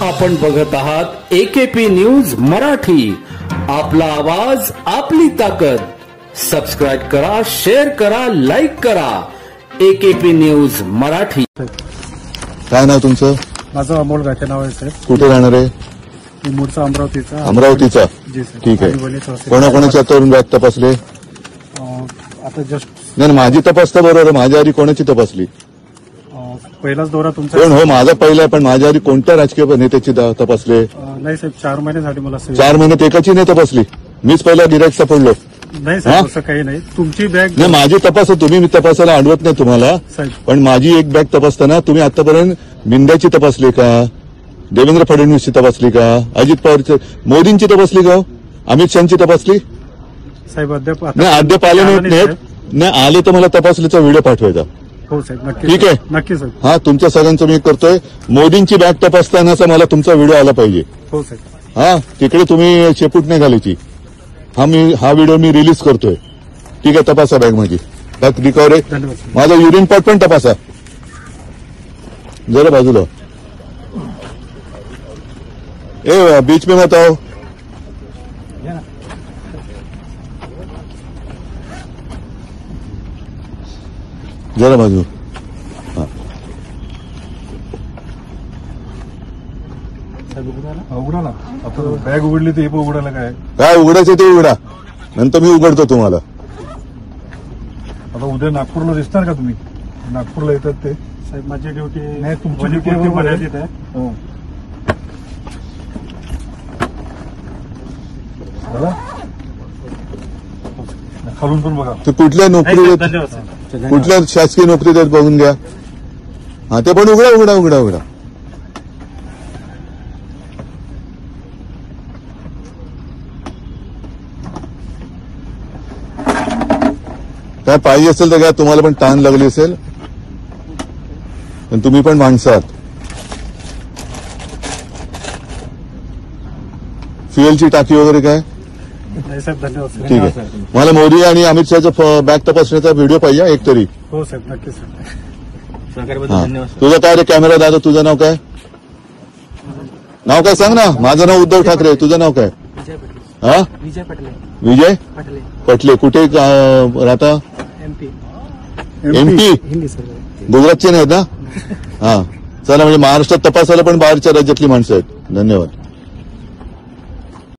आपण बघत आहात AKP न्यूज मराठी. आपला आवाज आपली ताकद. सबस्क्राइब करा, शेअर करा, लाईक करा. AKP news Marathi. काय नाव तुमचं? माझं अमोल गाठे नाव आहे साहेब. कुठे राहणार आहे? मी मूळचा अमरावतीचा. अमरावतीचा. जी सर. ठीक आहे. कोणाकोणाच्या तरुण बॅग तपासले? आता जस्ट नाही, माझी तपासता बरोबर. माझ्या आधी कोणाची तपासली? पहिलाच दौरा तुमचा. पण हो, माझा पहिला आहे, पण माझ्या आधी कोणत्या राजकीय नेत्याची तपासले? नाही साहेब, 4 महिने झाले मला. 4 महिन्यात एकाची नाही तपासली. मीच पहिला गिराईक सापडलो. नाही साहेब, असं काही नाही. तुमची बॅग नाही, माझी तपास तुम्ही मी तपासायला अडवत नाही तुम्हाला साहेब. पण माझी एक बॅग तपासताना तुम्ही आतापर्यंत मिंद्याची तपासली का? देवेंद्र फडणवीसची तपासली का? अजित पवारची, मोदींची तपासली का? अमित शहाची तपासली? साहेब अद्याप अद्याप आले नाहीत. नाही आले तर मला तपासलीचा व्हिडिओ पाठवायचा. हो साहेब, नक्की. ठीक आहे, नक्की साहेब. हा, तुमच्या सगळ्यांचं मी करतोय. मोदींची बॅग तपासतानाचा मला तुमचा व्हिडिओ आला पाहिजे. हो साहेब. हा, तिकडे तुम्ही शेपूट नाही घालायची. हा व्हिडिओ मी रिलीज करतोय. ठीक आहे, तपासा बॅग माझी. बॅग रिकव्हर आहे. धन्यवाद. माझा युरिन पॉट पण तपासा जरा बाजूला. ए बीच में मत आओ. जरा बाजू. उघडा. आता बॅग उघडली तर हे पण उघडायला काय उघडायचं ते उघडा, नंतर मी उघडतो तुम्हाला. आता उद्या नागपूरला दिसणार का तुम्ही? नागपूरला येतात ते साहेब. माझी ड्युटी नाही, तुमची ड्युटी मर्यादित आहे. हो. खालून पण बघा. ते कुठल्या नोकरी, कुठल्या शासकीय नोकरी देत बघून घ्या. हा, ते पण उघडा. काय पाहिजे असेल तर घ्या. तुम्हाला पण ताण लागली असेल, पण तुम्ही पण माणसं आहात. फ्युएलची टाकी वगैरे काय? नाही साहेब, धन्यवाद. ठीक आहे. मला मोदी आणि अमित शहाचा बॅग तपासण्याचा व्हिडिओ पाहिजे एक तरी. हो साहेब, नक्की साहेब. तुझं काय रे कॅमेरा दादा? तुझं नाव काय? नाव काय सांग ना. माझं नाव उद्धव ठाकरे. तुझं नाव काय? हा, विजय पटले. कुठे राहता? MP. गुजरातचे नाहीत ना? हा, चला. म्हणजे महाराष्ट्रात तपासायला पण बाहेरच्या राज्यातली माणसं आहेत. धन्यवाद.